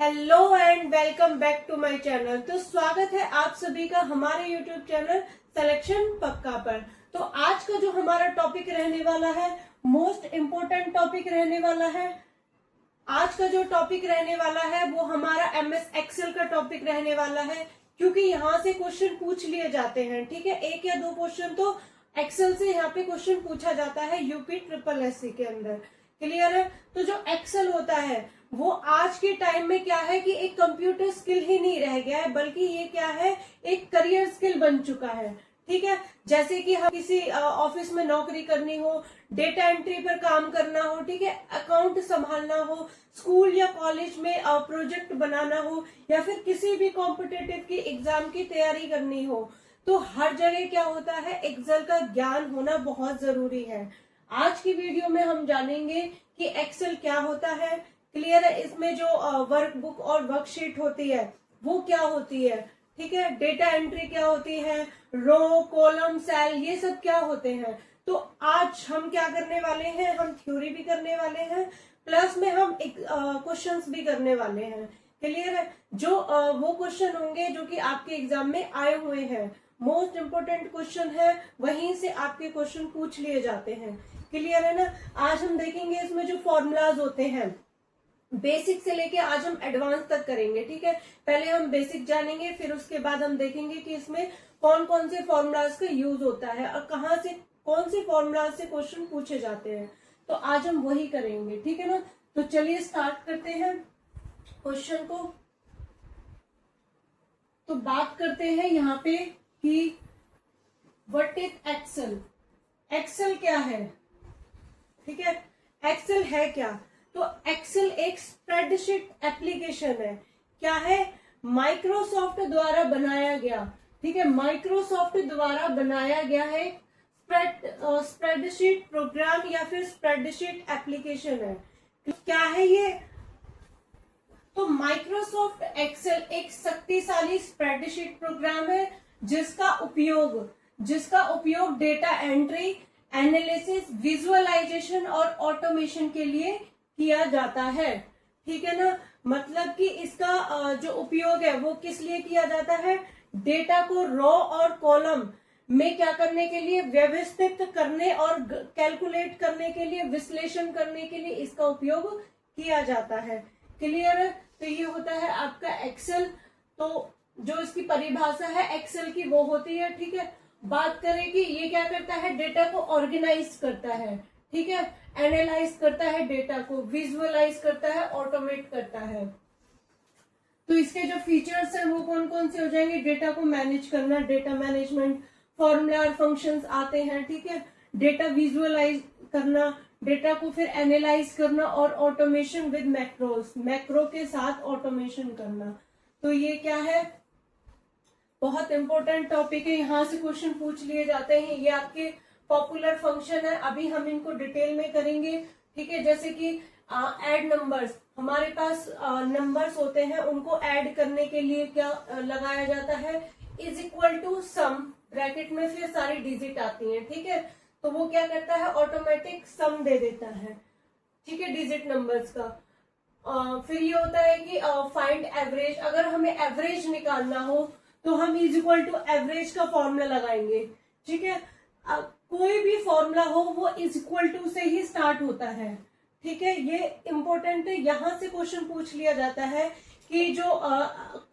Hello and welcome back to my channel. तो स्वागत है आप सभी का हमारे यूट्यूब चैनल सिलेक्शन पक्का पर। तो आज का जो हमारा टॉपिक रहने वाला है, मोस्ट इम्पोर्टेंट टॉपिक रहने वाला है। आज का जो टॉपिक रहने वाला है वो हमारा एमएस एक्सेल का टॉपिक रहने वाला है, क्योंकि यहाँ से क्वेश्चन पूछ लिए जाते हैं। ठीक है, एक या दो क्वेश्चन तो एक्सेल से यहाँ पे क्वेश्चन पूछा जाता है यूपी ट्रिपल एससी के अंदर। क्लियर है? तो जो एक्सेल होता है वो आज के टाइम में क्या है कि एक कंप्यूटर स्किल ही नहीं रह गया है, बल्कि ये क्या है, एक करियर स्किल बन चुका है। ठीक है, जैसे कि हम किसी ऑफिस में नौकरी करनी हो, डेटा एंट्री पर काम करना हो, ठीक है, अकाउंट संभालना हो, स्कूल या कॉलेज में प्रोजेक्ट बनाना हो, या फिर किसी भी कॉम्पिटेटिव की एग्जाम की तैयारी करनी हो, तो हर जगह क्या होता है, एक्सेल का ज्ञान होना बहुत जरूरी है। आज की वीडियो में हम जानेंगे कि एक्सेल क्या होता है। क्लियर है? इसमें जो वर्कबुक और वर्कशीट होती है वो क्या होती है, ठीक है, डेटा एंट्री क्या होती है, रो कॉलम सेल ये सब क्या होते हैं। तो आज हम क्या करने वाले हैं, हम थ्योरी भी करने वाले हैं, प्लस में हम एक क्वेश्चंस भी करने वाले हैं। क्लियर है? जो वो क्वेश्चन होंगे जो कि आपके एग्जाम में आए हुए हैं, मोस्ट इम्पोर्टेंट क्वेश्चन है, वहीं से आपके क्वेश्चन पूछ लिए जाते हैं। क्लियर है ना? आज हम देखेंगे इसमें जो फॉर्मूलाज होते हैं, बेसिक से लेके आज हम एडवांस तक करेंगे। ठीक है, पहले हम बेसिक जानेंगे, फिर उसके बाद हम देखेंगे कि इसमें कौन कौन से फॉर्मूलाज का यूज होता है और कहाँ से कौन से फॉर्मूलाज से क्वेश्चन पूछे जाते हैं। तो आज हम वही करेंगे। ठीक है ना? तो चलिए स्टार्ट करते हैं क्वेश्चन को। तो बात करते हैं यहाँ पे कि व्हाट इज एक्सेल। एक्सेल क्या है? ठीक है, एक्सेल है क्या? तो एक्सेल एक स्प्रेडशीट एप्लीकेशन है। क्या है? माइक्रोसॉफ्ट द्वारा बनाया गया। ठीक है, माइक्रोसॉफ्ट द्वारा बनाया गया है स्प्रेडशीट प्रोग्राम या फिर स्प्रेडशीट एप्लीकेशन है। क्या है ये? तो माइक्रोसॉफ्ट एक्सेल एक शक्तिशाली स्प्रेडशीट प्रोग्राम है जिसका उपयोग डेटा एंट्री, एनालिसिस, विजुअलाइजेशन और ऑटोमेशन के लिए किया जाता है। ठीक है ना? मतलब कि इसका जो उपयोग है वो किस लिए किया जाता है? डेटा को रो और कॉलम में क्या करने के लिए, व्यवस्थित करने और कैलकुलेट करने के लिए, विश्लेषण करने के लिए इसका उपयोग किया जाता है। क्लियर है? तो ये होता है आपका एक्सेल। तो जो इसकी परिभाषा है एक्सेल की वो होती है। ठीक है, बात करें कि ये क्या करता है, डेटा को ऑर्गेनाइज करता है। ठीक है, एनालाइज करता है डेटा को, विजुअलाइज करता है, ऑटोमेट करता है। तो इसके जो फीचर्स हैं वो कौन कौन से हो जाएंगे? डेटा को मैनेज करना, डेटा मैनेजमेंट, फॉर्मूला और फंक्शंस आते हैं। ठीक है, डेटा विजुअलाइज करना, डेटा को फिर एनालाइज करना, और ऑटोमेशन विद मैक्रोस, मैक्रो के साथ ऑटोमेशन करना। तो ये क्या है? बहुत इंपॉर्टेंट टॉपिक है, यहाँ से क्वेश्चन पूछ लिए जाते हैं। ये आपके पॉपुलर फंक्शन है, अभी हम इनको डिटेल में करेंगे। ठीक है, जैसे कि ऐड नंबर्स, हमारे पास नंबर्स होते हैं, उनको ऐड करने के लिए क्या लगाया जाता है, is equal to sum, bracket में फिर सारी डिजिट आती हैं। ठीक है, तो वो क्या करता है, ऑटोमेटिक सम दे देता है। ठीक है, डिजिट नंबर्स का। फिर ये होता है कि फाइंड एवरेज, अगर हमें एवरेज निकालना हो तो हम इज इक्वल टू एवरेज का फॉर्मूला लगाएंगे। ठीक है, कोई भी फॉर्मूला हो वो इज इक्वल टू से ही स्टार्ट होता है। ठीक है, ये इंपॉर्टेंट है, यहाँ से क्वेश्चन पूछ लिया जाता है कि जो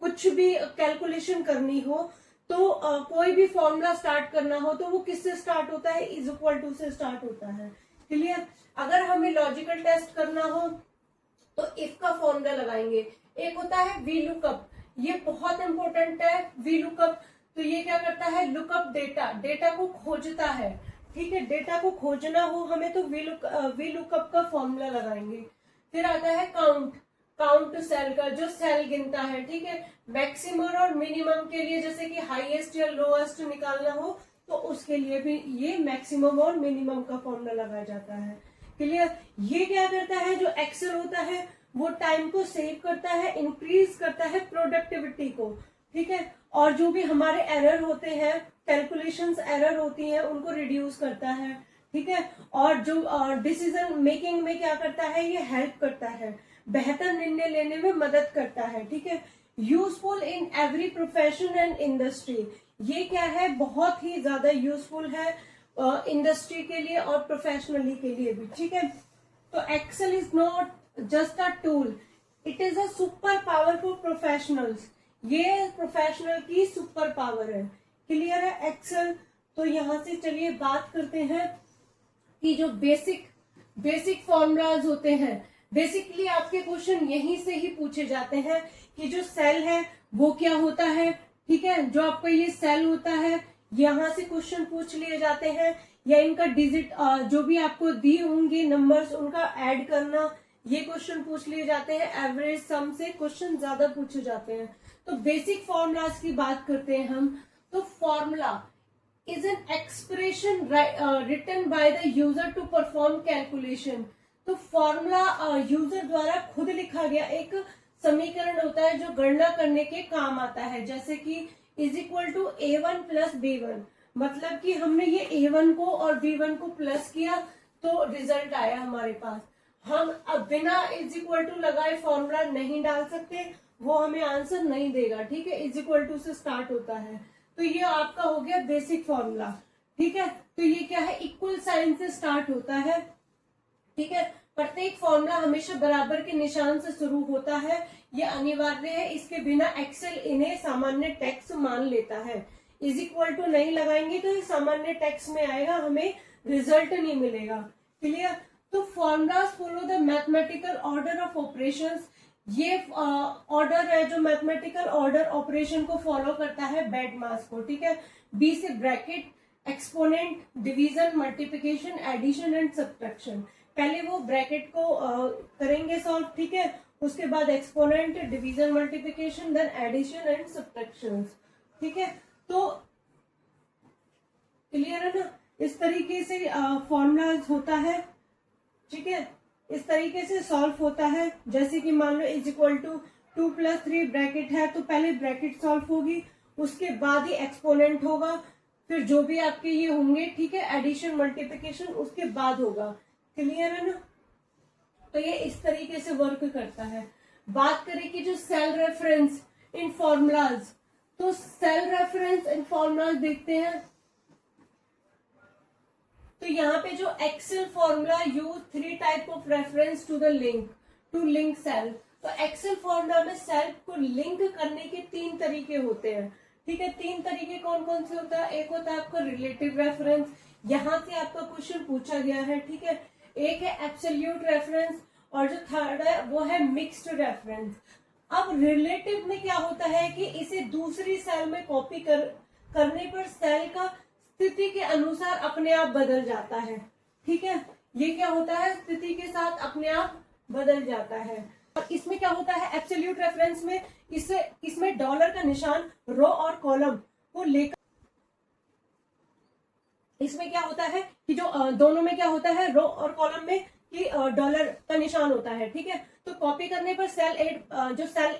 कुछ भी कैलकुलेशन करनी हो तो कोई भी फॉर्मूला स्टार्ट करना हो तो वो किससे स्टार्ट होता है, इज इक्वल टू से स्टार्ट होता है। क्लियर? अगर हमें लॉजिकल टेस्ट करना हो तो इफ का फॉर्मूला लगाएंगे। एक होता है वी लुकअप, ये बहुत इंपॉर्टेंट है वी लुकअप। तो ये क्या करता है, लुकअप डेटा, डेटा को खोजता है। ठीक है, डेटा को खोजना हो हमें तो वी लुकअप का फॉर्मूला लगाएंगे। फिर आता है काउंट, काउंट सेल का, जो सेल गिनता है। ठीक है, मैक्सिमम और मिनिमम के लिए, जैसे कि हाईएस्ट या लोएस्ट निकालना हो तो उसके लिए भी ये मैक्सिमम और मिनिमम का फॉर्मूला लगाया जाता है। क्लियर? ये क्या करता है, जो एक्सेल होता है वो टाइम को सेव करता है, इंक्रीज करता है प्रोडक्टिविटी को। ठीक है, और जो भी हमारे एरर होते हैं, कैलकुलेशंस एरर होती हैं, उनको रिड्यूस करता है। ठीक है, और जो डिसीजन मेकिंग में क्या करता है, ये हेल्प करता है। बेहतर निर्णय लेने में मदद करता है, ठीक है। Useful in every profession and industry, ये क्या है, बहुत ही ज्यादा यूजफुल है इंडस्ट्री के लिए और प्रोफेशनली के लिए भी, ठीक है। तो Excel is not just a tool, it is a super power for professionals, ये प्रोफेशनल की सुपर पावर है। क्लियर है एक्सेल। तो यहां से चलिए बात करते हैं कि जो बेसिक फॉर्मूलाज होते हैं, बेसिकली आपके क्वेश्चन यहीं से ही पूछे जाते हैं कि जो सेल है वो क्या होता है, ठीक है। जो आपका ये सेल होता है यहां से क्वेश्चन पूछ लिए जाते हैं, या इनका डिजिट जो भी आपको दी होंगे नंबर्स उनका ऐड करना, ये क्वेश्चन पूछ लिए जाते हैं। एवरेज सम से क्वेश्चन ज्यादा पूछे जाते हैं। तो बेसिक फॉर्मूलाज की बात करते हैं हम। तो formula is an expression written by the user to perform calculation. तो फॉर्मूला यूजर द्वारा खुद लिखा गया एक समीकरण होता है जो गणना करने के काम आता है, जैसे कि is equal to A1 plus B1, मतलब कि हमने ये A1 को और B1 को प्लस किया तो रिजल्ट आया हमारे पास। हम अब बिना इज इक्वल टू लगाए फॉर्मूला नहीं डाल सकते, वो हमें आंसर नहीं देगा, ठीक है। इज इक्वल टू से स्टार्ट होता है, तो ये आपका हो गया बेसिक फॉर्मूला, ठीक है। तो ये क्या है, इक्वल साइन से स्टार्ट होता है, ठीक है। प्रत्येक फॉर्मूला हमेशा बराबर के निशान से शुरू होता है, ये अनिवार्य है, इसके बिना एक्सेल इन्हें सामान्य टेक्स्ट मान लेता है। इज इक्वल टू नहीं लगाएंगे तो ये सामान्य टेक्स्ट में आएगा, हमें रिजल्ट नहीं मिलेगा। क्लियर। तो formulas follow the mathematical order of operations, ये ऑर्डर है जो मैथमेटिकल ऑर्डर ऑपरेशन को फॉलो करता है बेड मास को, ठीक है। बी से bracket, exponent, division, multiplication, addition and subtraction. पहले वो ब्रैकेट को करेंगे सॉल्व, ठीक है। उसके बाद exponent, division, multiplication, then addition and subtraction, ठीक है। तो क्लियर है ना, इस तरीके से फॉर्मूलाज होता है, ठीक है। इस तरीके से सॉल्व होता है। जैसे कि मान लो इज इक्वल टू 2 + 3 ब्रैकेट है, तो पहले ब्रैकेट सॉल्व होगी, उसके बाद ही एक्सपोनेंट होगा, फिर जो भी आपके ये होंगे, ठीक है, एडिशन मल्टीप्लिकेशन उसके बाद होगा। क्लियर है ना। तो ये इस तरीके से वर्क करता है। बात करें कि जो सेल रेफरेंस इन फॉर्मूलाज, तो सेल रेफरेंस इन फॉर्मूलाज देखते हैं। तो यहाँ पे जो Excel formula use 3 type of reference to the link to link cell. तो एक्सेल फॉर्मूला में सेल को लिंक करने के 3 तरीके होते हैं, ठीक है। 3 तरीके कौन कौन से होता है, एक होता है आपका रिलेटिव रेफरेंस, यहां से आपका क्वेश्चन पूछा गया है, ठीक है। एक है एब्सोल्यूट रेफरेंस, और जो थर्ड है वो है मिक्स्ड रेफरेंस। अब रिलेटिव में क्या होता है कि इसे दूसरी सेल में कॉपी करने पर सेल का स्थिति के अनुसार अपने आप बदल जाता है, ठीक है। ये क्या होता है, स्थिति के साथ अपने आप बदल जाता है। और इसमें क्या होता है, एब्सोल्यूट रेफरेंस में इसमें डॉलर का निशान रो और कॉलम को लेकर, इसमें क्या होता है कि जो दोनों में क्या होता है, रो और कॉलम में कि डॉलर का निशान होता है, ठीक है। तो कॉपी करने पर जो सेल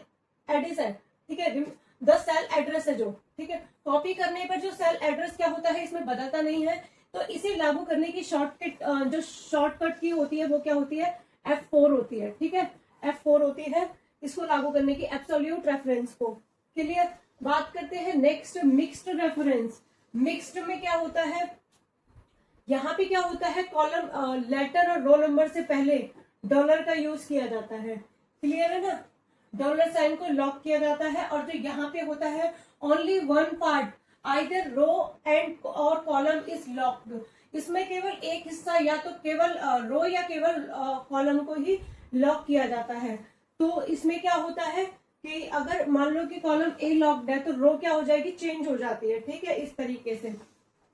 एड्रेस है, ठीक है, द सेल एड्रेस है जो, ठीक है, कॉपी करने पर जो सेल एड्रेस क्या होता है इसमें बदलता नहीं है। तो इसे लागू करने की शॉर्टकट की होती है वो क्या होती है, F4 होती है, ठीक है, F4 होती है इसको लागू करने की, एब्सोल्यूट रेफरेंस को। क्लियर। बात करते हैं नेक्स्ट मिक्स्ड रेफरेंस। मिक्स्ड में क्या होता है, यहाँ पे क्या होता है, कॉलम लेटर और रो नंबर से पहले डॉलर का यूज किया जाता है। क्लियर है ना, डॉलर साइन को लॉक किया जाता है। और जो यहाँ पे होता है, only one part either row and और कॉलम इज लॉक्ड, इसमें केवल एक हिस्सा या तो केवल रो या केवल कॉलम को ही लॉक किया जाता है। तो इसमें क्या होता है कि अगर मान लो कि कॉलम ए लॉक्ड है तो रो क्या हो जाएगी, चेंज हो जाती है, ठीक है, इस तरीके से।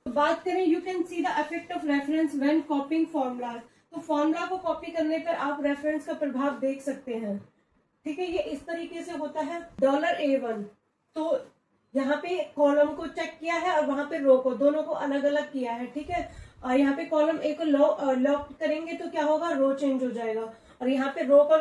तो बात करें, you can see the effect of reference when कॉपिंग formula. तो फॉर्मूला को कॉपी करने पर आप रेफरेंस का प्रभाव देख सकते हैं, ठीक है। ये इस तरीके से होता है, $A1, तो यहाँ पे कॉलम को चेक किया है और वहां पे रो को, दोनों को अलग अलग किया है, ठीक है। और यहाँ पे कॉलम ए को लॉक करेंगे तो क्या होगा, रो चेंज हो जाएगा। और यहाँ पे रो को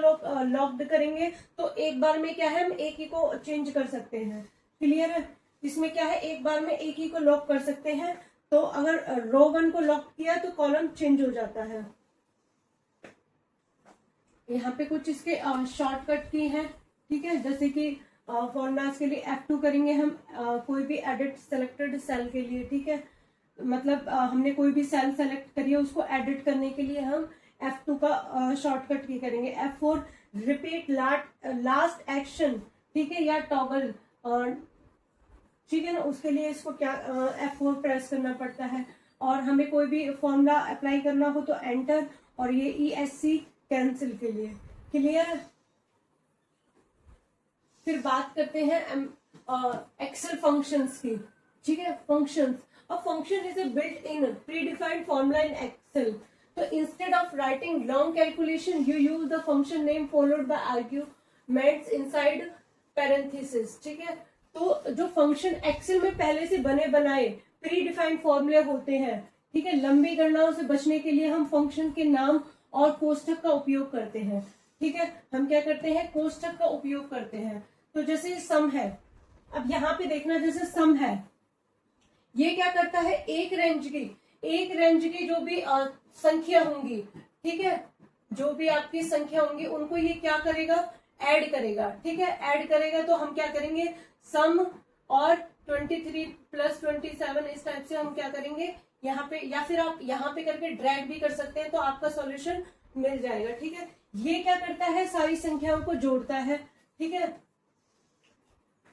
लॉक्ड करेंगे तो एक बार में क्या है, हम एक ही को चेंज कर सकते हैं। क्लियर है। इसमें क्या है, एक बार में एक ही को लॉक कर सकते हैं। तो अगर रो 1 को लॉक किया तो कॉलम चेंज हो जाता है, यहाँ पे कुछ इसके शॉर्टकट की है, ठीक है, जैसे कि फॉर्मूलाज के लिए F2 करेंगे हम, कोई भी एडिट सेलेक्टेड सेल के लिए, ठीक है, मतलब हमने कोई भी सेल सेलेक्ट करी है उसको एडिट करने के लिए हम F2 का शॉर्टकट की करेंगे। F4 रिपीट लास्ट एक्शन, ठीक है, या टॉगल, ठीक है ना, उसके लिए इसको क्या F4 प्रेस करना पड़ता है। और हमें कोई भी फॉर्मूला अप्लाई करना हो तो एंटर, और ये ESC कैंसिल के लिए। क्लियर। फिर बात करते हैं एक्सेल फंक्शंस की, ठीक है। Functions, a function is a built in predefined formula in Excel. तो instead of writing long calculation you use the function name followed by arguments inside parenthesis, ठीक है। तो जो फंक्शन एक्सेल में पहले से बने बनाए प्री डिफाइंड फॉर्मूले होते हैं, ठीक है, लंबी गणनाओं से बचने के लिए हम फंक्शन के नाम और कोष्ठक का उपयोग करते हैं, ठीक है। हम क्या करते हैं, कोष्ठक का उपयोग करते हैं। तो जैसे सम है, अब यहाँ पे देखना, जैसे सम है, ये क्या करता है, एक रेंज की जो भी संख्या होंगी, ठीक है, जो भी आपकी संख्या होंगी उनको ये क्या करेगा, ऐड करेगा, ठीक है। ऐड करेगा तो हम क्या करेंगे, सम और 23 प्लस 27 इस टाइप से हम क्या करेंगे यहाँ पे, या फिर आप यहाँ पे करके ड्रैग भी कर सकते हैं तो आपका सॉल्यूशन मिल जाएगा, ठीक है। ये क्या करता है, सारी संख्याओं को जोड़ता है, ठीक है।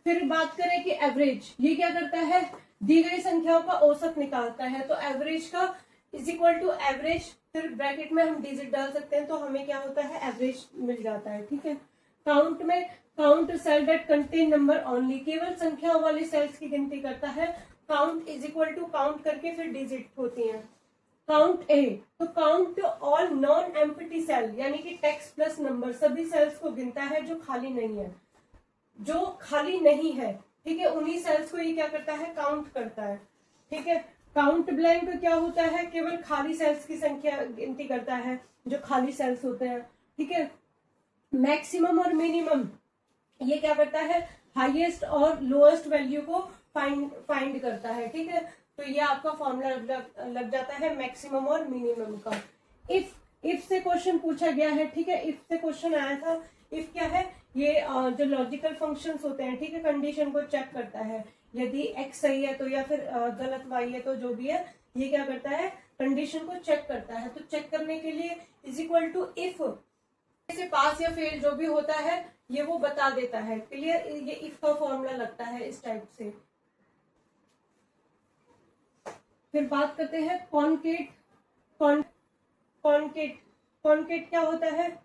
फिर बात करें कि एवरेज, ये क्या करता है, दी गई संख्याओं का औसत निकालता है। तो एवरेज का इज इक्वल टू एवरेज, फिर ब्रैकेट में हम डिजिट डाल सकते हैं तो हमें क्या होता है, एवरेज मिल जाता है, ठीक है। काउंट में, count cell that contain number only, केवल संख्याओं वाले सेल्स की गिनती करता है। Count is equal to count करके फिर डिजिट होती है। काउंट ए, तो count all non empty cell, यानी कि टेक्स्ट प्लस नंबर, सभी सेल्स को गिनता है जो खाली नहीं है, जो खाली नहीं है, ठीक है, उन्हीं सेल्स को ये क्या करता है, काउंट करता है, ठीक है। काउंट ब्लैंक क्या होता है, केवल खाली सेल्स की संख्या गिनती करता है, जो खाली सेल्स होते हैं, ठीक है। मैक्सिमम और मिनिमम, ये क्या करता है, हाईएस्ट और लोएस्ट वैल्यू को फाइंड करता है, ठीक है। तो ये आपका फॉर्मूला लग जाता है मैक्सिमम और मिनिमम का। इफ से क्वेश्चन पूछा गया है, ठीक है, इफ से क्वेश्चन आया था। इफ क्या है, ये जो लॉजिकल फंक्शंस होते हैं, ठीक है, कंडीशन को चेक करता है, यदि x सही है तो, या फिर गलत y है तो, जो भी है ये क्या करता है, कंडीशन को चेक करता है। तो चेक करने के लिए इज इक्वल टू इफ से पास या फेल जो भी होता है ये वो बता देता है। क्लियर, ये इफ का फॉर्मूला लगता है इस टाइप से। फिर बात करते हैं कॉनकेट। कॉनकेट क्या होता है,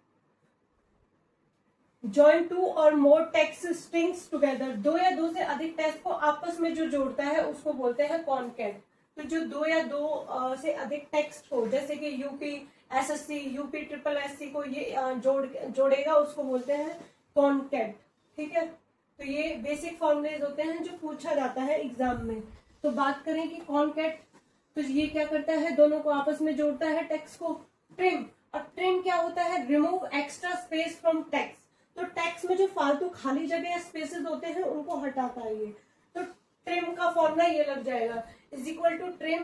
जॉइन टू और मोर टेक्स्ट स्ट्रिंग्स टुगेदर, दो या दो से अधिक टेक्स्ट को आपस में जो जोड़ता है उसको बोलते हैं कॉनकेट। तो जो दो या दो से अधिक टेक्स्ट को, जैसे कि UP SSC, UP triple SC को ये जोड़ेगा उसको बोलते हैं कॉनकेट, ठीक है। तो ये बेसिक फॉर्मूलेज होते हैं जो पूछा जाता है एग्जाम में। तो बात करें कि कॉनकेट, तो ये क्या करता है, दोनों को आपस में जोड़ता है टेक्स्ट को। ट्रिम, और ट्रिम क्या होता है, remove extra space from text, तो टेक्स्ट में जो फालतू खाली जगह या स्पेसेस होते हैं उनको हटाता है ये। तो ट्रिम का फॉर्मूला ये लग जाएगा, इज इक्वल टू ट्रिम,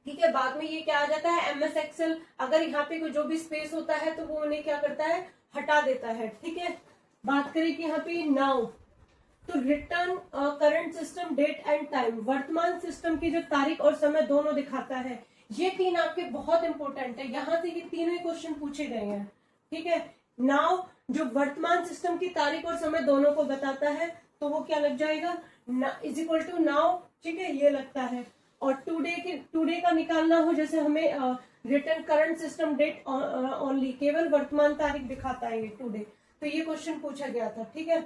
ठीक है। बाद में ये क्या आ जाता है, एमएस एक्सेल, अगर यहाँ पे जो भी स्पेस होता है तो वो उन्हें क्या करता है, हटा देता है, ठीक है। बात करें कि यहाँ पे नाउ, तो return current system date and time, वर्तमान सिस्टम की जो तारीख और समय दोनों दिखाता है। ये तीन आपके बहुत इंपॉर्टेंट है, यहाँ से ये तीनों ही क्वेश्चन पूछे गए हैं, ठीक है। नाउ जो वर्तमान सिस्टम की तारीख और समय दोनों को बताता है तो वो क्या लग जाएगा, इज इक्वल टू नाउ, ठीक है, ये लगता है। और टुडे का निकालना हो, जैसे हमें return current system date only, केवल वर्तमान तारीख दिखाता है ये टुडे, तो ये क्वेश्चन पूछा गया था, ठीक है।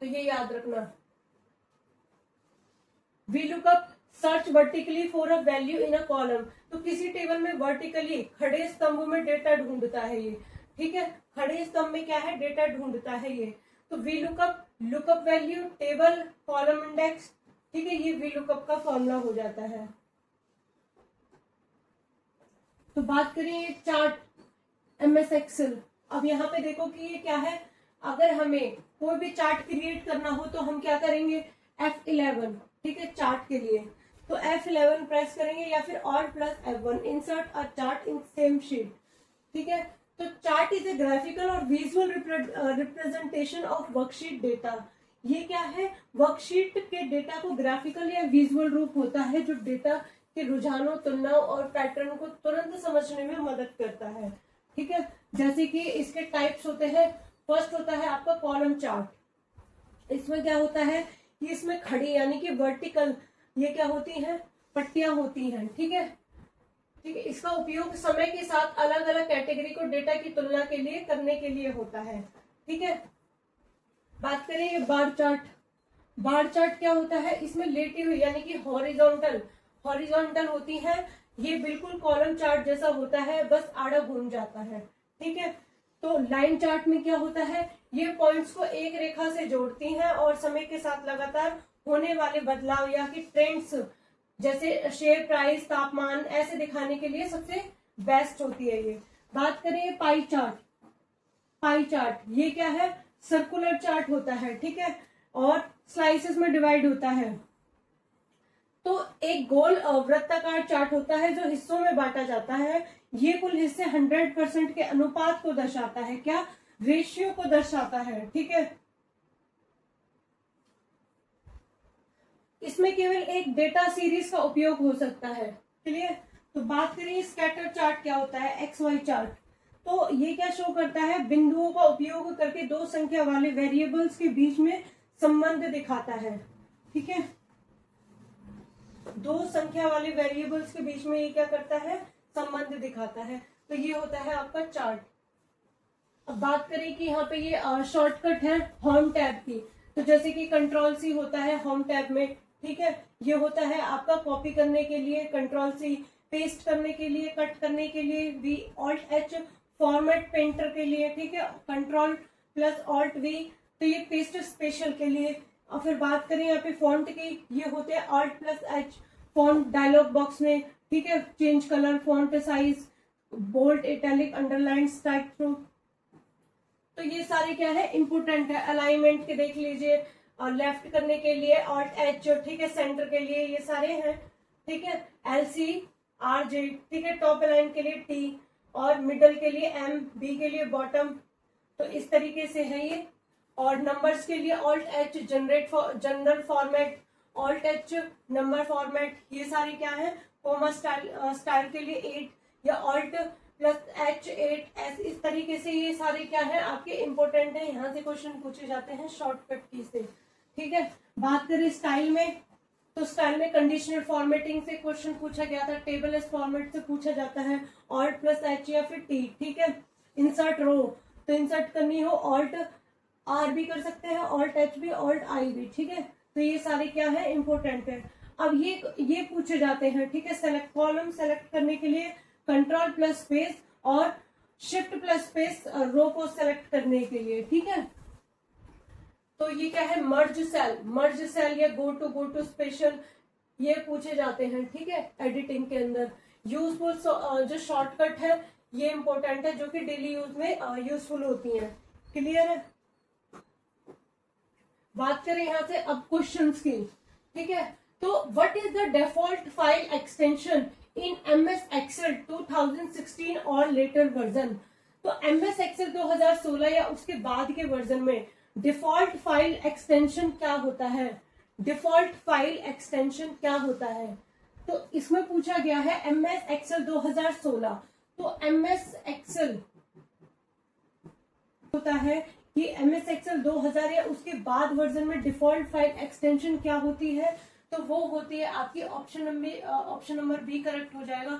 तो ये याद रखना। V lookup search vertically for a value in a column, तो किसी टेबल में वर्टिकली खड़े स्तंभ में डेटा ढूंढता है ये, ठीक है, खड़े स्तंभ में क्या है, डेटा ढूंढता है ये। तो V lookup value table column index, ठीक है, ये वी लुकअप का फॉर्मूला हो जाता है। तो बात करें चार्ट एमएस एक्सेल, अब यहाँ पे देखो कि ये क्या है, अगर हमें कोई भी चार्ट क्रिएट करना हो तो हम क्या करेंगे, F11, ठीक है, चार्ट के लिए। तो F11 प्रेस करेंगे या फिर Alt+F1, insert a chart in same sheet, ठीक है। तो चार्ट इज ए ग्राफिकल और visual representation of worksheet data. ये क्या है, वर्कशीट के डेटा को ग्राफिकल या विजुअल रूप होता है जो डेटा के रुझानों, तुलनाओं और पैटर्न को तुरंत समझने में मदद करता है। ठीक है, जैसे कि इसके टाइप्स होते हैं। फर्स्ट होता है आपका कॉलम चार्ट। इसमें क्या होता है कि इसमें खड़ी यानी कि वर्टिकल ये क्या होती हैं, पट्टियां होती हैं। ठीक है, ठीक है। इसका उपयोग समय के साथ अलग अलग कैटेगरी को डेटा की तुलना के लिए करने के लिए होता है। ठीक है, बात करें ये बार चार्ट। बार चार्ट क्या होता है, इसमें लेटी हुई यानी कि हॉरिजॉन्टल होती है। ये बिल्कुल कॉलम चार्ट जैसा होता है, बस आड़ा घूम जाता है। ठीक है, तो लाइन चार्ट में क्या होता है, ये पॉइंट्स को एक रेखा से जोड़ती हैं और समय के साथ लगातार होने वाले बदलाव या कि ट्रेंड्स जैसे शेयर प्राइस, तापमान ऐसे दिखाने के लिए सबसे बेस्ट होती है ये। बात करें पाई चार्ट ये क्या है, सर्कुलर चार्ट होता है। ठीक है, और स्लाइसेस में डिवाइड होता है। तो एक गोल वृत्ताकार चार्ट होता है जो हिस्सों में बांटा जाता है। ये कुल हिस्से 100% के अनुपात को दर्शाता है, क्या, रेशियो को दर्शाता है। ठीक है, इसमें केवल एक डेटा सीरीज का उपयोग हो सकता है। क्लियर। तो बात करें स्कैटर चार्ट क्या होता है, एक्स वाई चार्ट। तो ये क्या शो करता है, बिंदुओं का उपयोग करके दो संख्या वाले वेरिएबल्स के बीच में संबंध दिखाता है। ठीक है, दो संख्या वाले वेरिएबल्स के बीच में ये क्या करता है, संबंध दिखाता है। तो ये होता है आपका चार्ट। अब बात करें कि यहाँ पे ये शॉर्टकट है होम टैब की। तो जैसे कि कंट्रोल सी होता है होम टैब में। ठीक है, ये होता है आपका कॉपी करने के लिए कंट्रोल सी, पेस्ट करने के लिए, कट करने के लिए V, alt H, format painter के लिए। ठीक है, कंट्रोल प्लस ऑल्ट वी, तो ये पेस्ट स्पेशल के लिए। और फिर बात करें यहाँ पे फॉन्ट की, ये होते हैं alt plus H, font dialog box में। ठीक है, change colour, font size, bold, italic, underline, strike through. तो ये सारे क्या है, इंपोर्टेंट है। अलाइनमेंट के देख लीजिए, और लेफ्ट करने के लिए ऑल्ट एच, ठीक है, सेंटर के लिए ये सारे हैं। ठीक है, एलसी आर जे, ठीक है, टॉप अलाइन के लिए टी, और मिडल के लिए एम, बी के लिए बॉटम। तो इस तरीके से है ये। और नंबर्स के लिए alt H general format, alt H number format, ये सारे क्या है, कोमा स्टाइल के लिए 8 या ऑल्ट प्लस एच 8, इस तरीके से ये सारे क्या है आपके इंपॉर्टेंट है। यहाँ से क्वेश्चन पूछे जाते हैं शॉर्टकट की से। ठीक है, बात करें स्टाइल में, तो स्टाइल में कंडीशनल फॉर्मेटिंग से क्वेश्चन पूछा गया था, टेबल एस फॉर्मेट से पूछा जाता है, ऑल्ट प्लस एच या फिर टी। ठीक है, इंसर्ट रो, तो इंसर्ट करनी हो ऑल्ट आर भी कर सकते हैं, ऑल्ट एच भी, ऑल्ट आई भी। ठीक है, तो ये सारे क्या है, इंपॉर्टेंट है। अब ये पूछे जाते हैं। ठीक है, सेलेक्ट कॉलम सेलेक्ट करने के लिए कंट्रोल प्लस स्पेस और शिफ्ट प्लस स्पेस रो को सेलेक्ट करने के लिए। ठीक है, तो ये क्या है, मर्ज सेल या गो टू स्पेशल, ये पूछे जाते हैं। ठीक है, एडिटिंग के अंदर यूजफुल जो शॉर्टकट है ये इंपॉर्टेंट है, जो कि डेली यूज में यूजफुल होती हैं। क्लियर है। बात करें यहाँ से अब क्वेश्चंस की। ठीक है, तो what is the default file extension in MS Excel 2016 और लेटर वर्जन। तो MS Excel 2016 या उसके बाद के वर्जन में डिफॉल्ट फाइल एक्सटेंशन क्या होता है, डिफॉल्ट फाइल एक्सटेंशन क्या होता है। तो इसमें पूछा गया है MS Excel 2016। तो MS Excel होता है कि MS Excel 2000 या उसके बाद वर्जन में डिफॉल्ट फाइल एक्सटेंशन क्या होती है, तो वो होती है आपकी ऑप्शन नंबर बी करेक्ट हो जाएगा,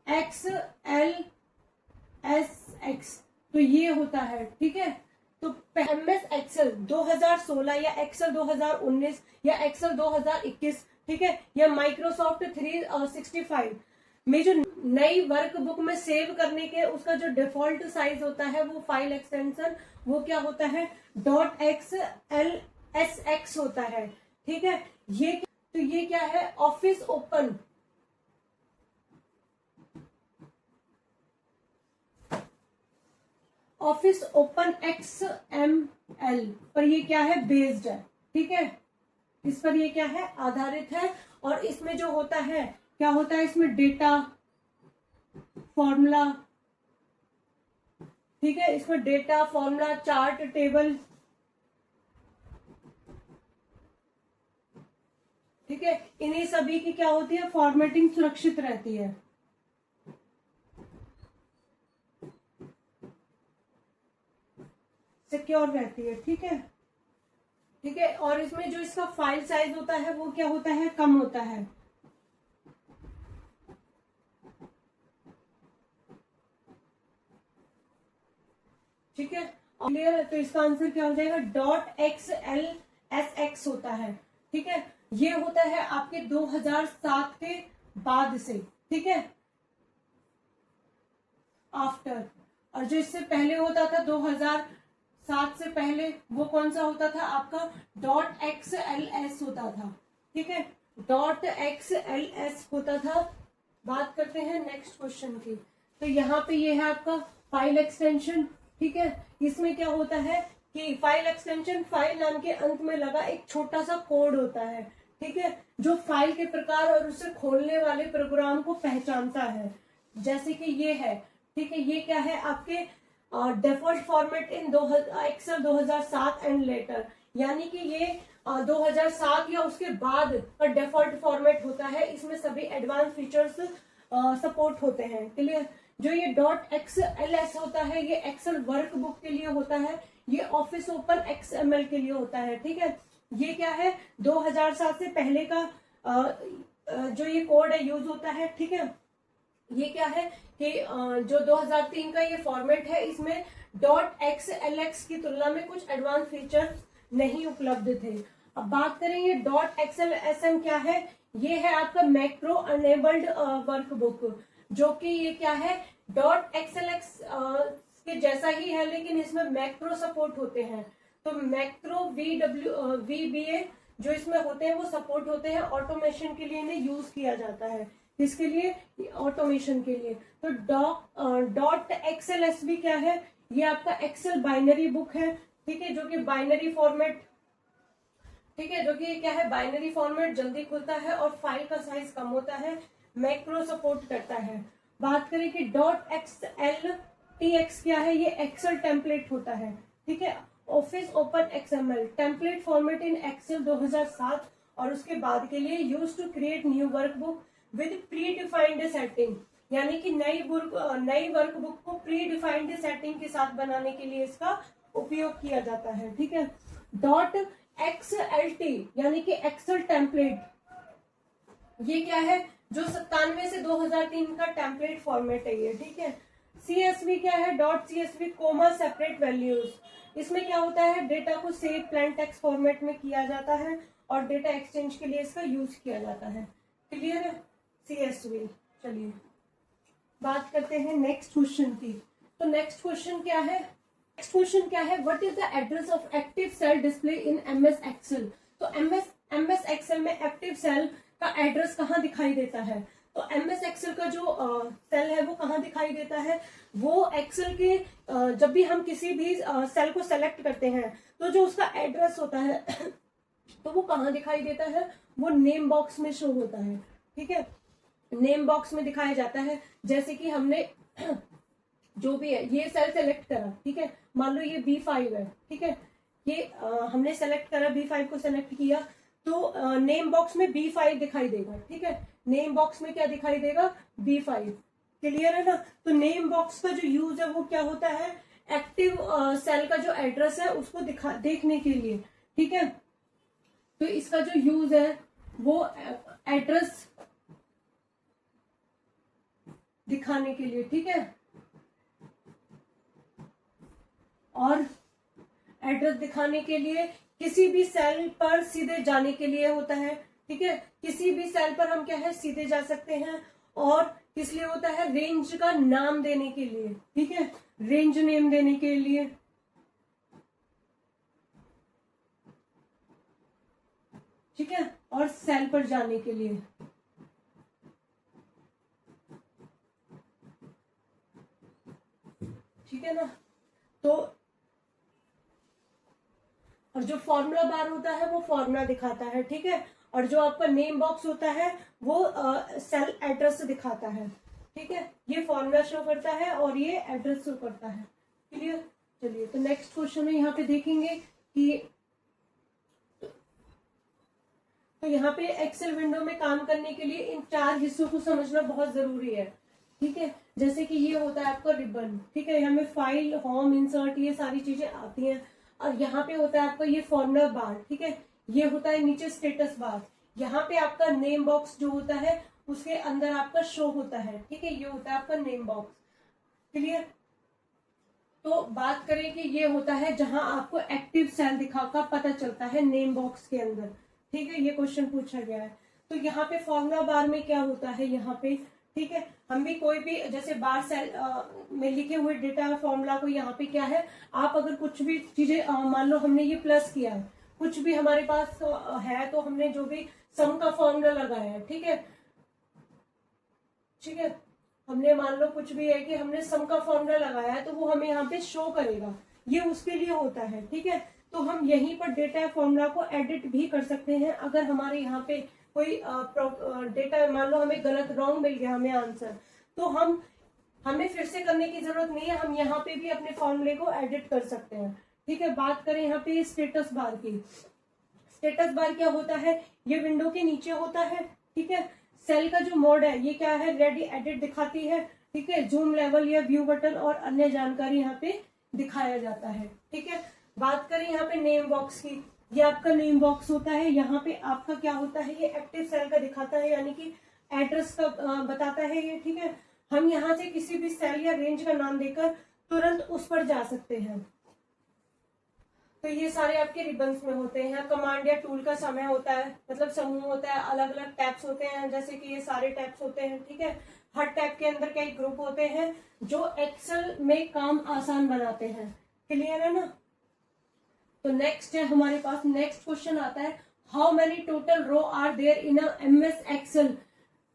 .XLSX। तो ये होता है। ठीक है, तो MS Excel 2016 या Excel 2019 या Excel 2021, ठीक है, या Microsoft 365 में जो नई वर्कबुक में सेव करने के उसका जो डिफॉल्ट साइज होता है वो फाइल एक्सटेंशन वो क्या होता है, .XLSX होता है। ठीक है, तो ये क्या है, ऑफिस ओपन XML पर ये क्या है, बेस्ड है। ठीक है, इस पर ये क्या है, आधारित है। और इसमें जो होता है क्या होता है, इसमें डेटा, फॉर्मूला, ठीक है, इसमें डेटा, फॉर्मूला, चार्ट, टेबल, ठीक है, इन्हीं सभी की क्या होती है, फॉर्मेटिंग सुरक्षित रहती है। सिक्योर रहती है। ठीक है, ठीक है, और इसमें जो इसका फाइल साइज होता है वो क्या होता है, कम होता है। ठीक है, क्लियर है। तो इसका आंसर क्या हो जाएगा, .xlsx होता है। ठीक है, ये होता है आपके 2007 के बाद से। ठीक है, आफ्टर। और जो इससे पहले होता था 2007 से पहले, वो कौन सा होता था आपका, .xls होता था। ठीक है, .xls होता था। बात करते हैं नेक्स्ट क्वेश्चन की। तो यहाँ पे ये है आपका फाइल एक्सटेंशन। ठीक है, इसमें क्या होता है कि फाइल एक्सटेंशन फाइल नाम के अंत में लगा एक छोटा सा कोड होता है। ठीक है, जो फाइल के प्रकार और उसे खोलने वाले प्रोग्राम को पहचानता है। जैसे कि ये है, ठीक है, ये क्या है आपके default format in Excel 2007 and later, यानी कि ये 2007 या उसके बाद का डिफॉल्ट फॉर्मेट होता है। इसमें सभी एडवांस फीचर्स सपोर्ट होते हैं। क्लियर। जो ये .xls होता है ये एक्सेल वर्कबुक के लिए होता है, ये ऑफिस ओपन XML के लिए होता है। ठीक है, ये क्या है, 2007 से पहले का जो ये कोड है यूज होता है। ठीक है, ये क्या है कि जो 2003 का ये फॉर्मेट है, इसमें .xlx की तुलना में कुछ एडवांस फीचर्स नहीं उपलब्ध थे। अब बात करेंगे .xlsm क्या है, ये है आपका मैक्रो अनेबल्ड वर्कबुक, जो कि ये क्या है .xlx के जैसा ही है, लेकिन इसमें मैक्रो सपोर्ट होते हैं। तो मैक्रो VBA जो इसमें होते हैं वो सपोर्ट होते हैं, ऑटोमेशन के लिए इन्हें यूज किया जाता है। किसके लिए, ऑटोमेशन के लिए। तो .xls भी क्या है, ये आपका एक्सेल बाइनरी बुक है। ठीक है, जो कि बाइनरी फॉर्मेट, ठीक है, जो कि क्या है, बाइनरी फॉर्मेट जल्दी खुलता है और फाइल का साइज कम होता है, मैक्रो सपोर्ट करता है। बात करें कि .xltx क्या है, ये एक्सेल टेम्पलेट होता है। ठीक है, office open XML template format in Excel 2007 और उसके बाद के लिए use to create new workbook with predefined setting, यानी कि नई वर्कबुक को प्री डिफाइंड सेटिंग के साथ बनाने के लिए इसका उपयोग किया जाता है। ठीक है, .xlt यानी कि एक्सेल टेम्पलेट, ये क्या है, जो 97 से 2003 का टेम्पलेट फॉर्मेट है ये। ठीक है, CSV क्या है, .CSV कोमा सेपरेट वैल्यूज, इसमें क्या होता है, डेटा को सेव प्लेन टेक्स्ट फॉर्मेट में किया जाता है और डेटा एक्सचेंज के लिए इसका यूज किया जाता है। क्लियर है, CSV। चलिए बात करते हैं नेक्स्ट क्वेश्चन की। तो नेक्स्ट क्वेश्चन क्या है, नेक्स्ट क्वेश्चन क्या है, what is the address of active cell display in MS Excel. तो MS एक्सेल में एक्टिव सेल का एड्रेस कहाँ दिखाई देता है, तो MS एक्सेल का जो सेल है वो कहाँ दिखाई देता है, वो एक्सेल के जब भी हम किसी भी सेल को सेलेक्ट करते हैं तो जो उसका एड्रेस होता है तो वो कहाँ दिखाई देता है, वो नेम बॉक्स में शो होता है। ठीक है, नेम बॉक्स में दिखाया जाता है। जैसे कि हमने जो भी है ये सेल सेलेक्ट करा, ठीक है, मान लो ये B5 है। ठीक है, ये हमने सेलेक्ट करा, B5 को सेलेक्ट किया, तो नेम बॉक्स में B5 दिखाई देगा। ठीक है, नेम बॉक्स में क्या दिखाई देगा, B5। क्लियर है ना। तो नेम बॉक्स का जो यूज है वो क्या होता है, एक्टिव सेल का जो एड्रेस है उसको देखने के लिए। ठीक है, तो इसका जो यूज है वो एड्रेस दिखाने के लिए। ठीक है, और एड्रेस दिखाने के लिए किसी भी सेल पर सीधे जाने के लिए होता है। ठीक है, किसी भी सेल पर हम क्या है, सीधे जा सकते हैं। और किस लिए होता है, रेंज का नाम देने के लिए। ठीक है, रेंज नेम देने के लिए। ठीक है, और सेल पर जाने के लिए। ठीक है ना। तो और जो फॉर्मूला बार होता है वो फॉर्मूला दिखाता है। ठीक है, और जो आपका नेम बॉक्स होता है वो सेल एड्रेस दिखाता है। ठीक है, ये फॉर्मूला शो करता है और ये एड्रेस शो करता है। क्लियर। चलिए तो नेक्स्ट क्वेश्चन में यहाँ पे देखेंगे कि तो यहाँ पे एक्सेल विंडो में काम करने के लिए इन 4 हिस्सों को समझना बहुत जरूरी है। ठीक है, जैसे कि ये होता है आपका रिबन, ठीक है, हमें फाइल, होम, इंसर्ट, ये सारी चीजें आती हैं। और यहाँ पे होता है आपका ये फॉर्मूला बार, ठीक है, ये होता है नीचे स्टेटस बार। यहाँ पे आपका नेम बॉक्स जो होता है उसके अंदर आपका शो होता है, ठीक है, ये होता है आपका नेम बॉक्स। क्लियर। तो बात करें कि ये होता है जहां आपको एक्टिव सेल दिखा का पता चलता है नेम बॉक्स के अंदर, ठीक है, ये क्वेश्चन पूछा गया है। तो यहाँ पे फॉर्मूला बार में क्या होता है, यहाँ पे, ठीक है, हम भी कोई भी जैसे बार सेल में लिखे हुए डेटा फॉर्मूला को यहाँ पे क्या है, आप अगर कुछ भी चीजें मान लो हमने ये प्लस किया है, कुछ भी हमारे पास है, तो हमने जो भी सम का फॉर्मूला लगाया है, ठीक है, ठीक है, हमने मान लो कुछ भी है कि हमने सम का फॉर्मूला लगाया है, तो वो हमें यहाँ पे शो करेगा, ये उसके लिए होता है। ठीक है, तो हम यहीं पर डेटा फॉर्मूला को एडिट भी कर सकते हैं। अगर हमारे यहाँ पे कोई डेटा मान लो हमें गलत रॉन्ग मिल गया हमें आंसर, तो हमें फिर से करने की जरूरत नहीं है, हम यहाँ पे भी अपने फॉर्मूले को एडिट कर सकते हैं। ठीक है, बात करें यहाँ पे स्टेटस बार की। स्टेटस बार क्या होता है, ये विंडो के नीचे होता है। ठीक है, सेल का जो मोड है ये क्या है, रेडी एडिट दिखाती है। ठीक है, जूम लेवल या व्यू बटन और अन्य जानकारी यहाँ पे दिखाया जाता है। ठीक है, बात करें यहाँ पे नेम बॉक्स की, ये आपका नेम बॉक्स होता है। यहाँ पे आपका क्या होता है, ये एक्टिव सेल का दिखाता है, यानी कि एड्रेस का बताता है ये। ठीक है, हम यहाँ से किसी भी सेल या रेंज का नाम देकर तुरंत उस पर जा सकते हैं। तो ये सारे आपके रिबन्स में होते हैं। कमांड या टूल का समय होता है, मतलब समूह होता है, अलग अलग टैब्स होते हैं, जैसे कि ये सारे टैब्स होते हैं। ठीक है, हर टैब के अंदर कई ग्रुप होते हैं जो एक्सेल में काम आसान बनाते हैं। क्लियर है ना। तो नेक्स्ट है हमारे पास, नेक्स्ट क्वेश्चन आता है, how many total row are there in a MS Excel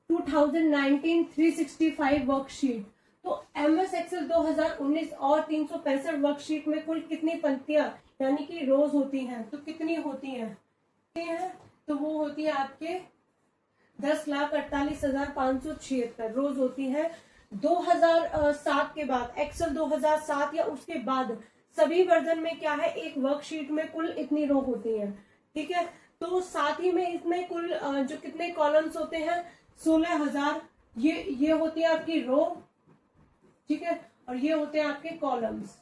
2019 365 worksheet. तो एमएस एक्सेल 2019 और 365 वर्कशीट में कुल कितनी पंक्तियां यानी कि रोज होती हैं, तो कितनी होती हैं, तो वो होती है आपके 10,48,576 रोज होती है। 2007 के बाद, एक्सेल 2007 या उसके बाद सभी वर्जन में क्या है, एक वर्कशीट में कुल इतनी रो होती है। ठीक है, तो साथ ही में इसमें कुल जो कितने कॉलम्स होते हैं, 16,000 ये होती है आपकी रो। ठीक है, और ये होते हैं आपके कॉलम्स।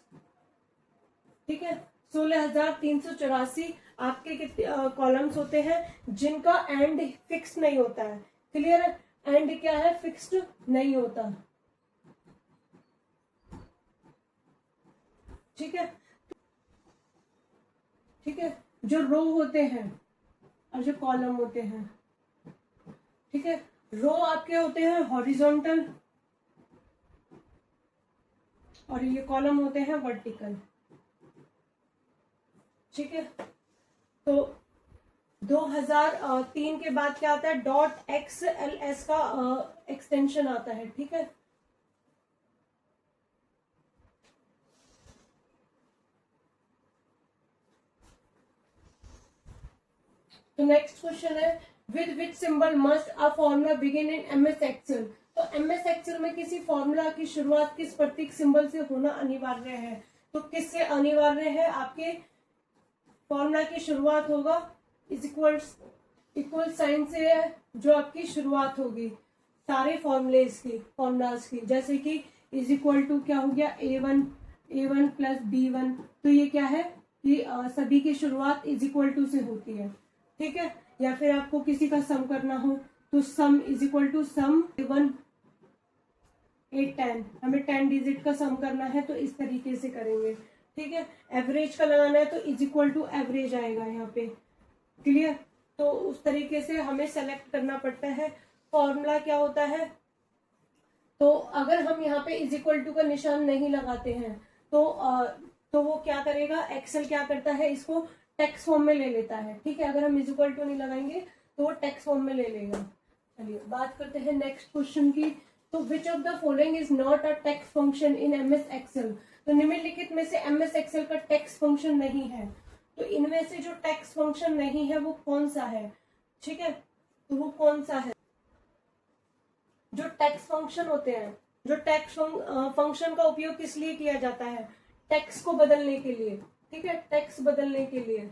ठीक है, 16,384 आपके कितने कॉलम्स होते हैं जिनका एंड फिक्स नहीं होता है। क्लियर है, एंड क्या है, फिक्स्ड नहीं होता। ठीक है, ठीक है, जो रो होते हैं और जो कॉलम होते हैं, ठीक है, रो आपके होते हैं हॉरिजॉन्टल और ये कॉलम होते हैं वर्टिकल। ठीक है, तो 2003 के बाद क्या आता है, .xls का एक्सटेंशन आता है। ठीक है, तो नेक्स्ट क्वेश्चन है, with which symbol must a formula begin in MS Excel. तो एमएस एक्सेल में किसी फॉर्मूला की शुरुआत किस प्रतीक सिंबल से होना अनिवार्य है। तो किससे अनिवार्य है, आपके फॉर्मूला की शुरुआत होगा इक्वल साइन से, जो आपकी शुरुआत होगी सारे फॉर्मूलेस की, फॉर्मूलाज की, जैसे कि इज इक्वल टू क्या हो गया, a1 प्लस b1। तो ये क्या है कि सभी की शुरुआत इज इक्वल टू से होती है। ठीक है, या फिर आपको किसी का सम करना हो तो sum is equal to sum 1 8 10, हमें 10 डिजिट का सम करना है तो इस तरीके से करेंगे। ठीक है, एवरेज का लगाना है तो इज इक्वल टू एवरेज आएगा यहाँ पे। क्लियर, तो उस तरीके से हमें सेलेक्ट करना पड़ता है। फॉर्मूला क्या होता है, तो अगर हम यहाँ पे इज इक्वल टू का निशान नहीं लगाते हैं तो वो क्या करेगा, एक्सेल क्या करता है, इसको टेक्स्ट फॉर्म में ले लेता है। ठीक है, अगर हम इज इक्वल टू नहीं लगाएंगे तो वो टेक्स्ट फॉर्म में ले लेगा। चलिए बात करते हैं नेक्स्ट क्वेश्चन की। तो which of the following is not a text function in MS Excel. तो निम्नलिखित में से एमएस एक्सेल का टेक्स्ट फंक्शन नहीं है, तो इनमें से जो टेक्स्ट फंक्शन नहीं है वो कौन सा है। ठीक है, तो वो कौन सा है, जो टेक्स्ट फंक्शन होते हैं, जो टेक्स्ट फंक्शन का उपयोग किस लिए किया जाता है, टेक्स्ट को बदलने के लिए, ठीक है, टेक्स्ट बदलने के लिए।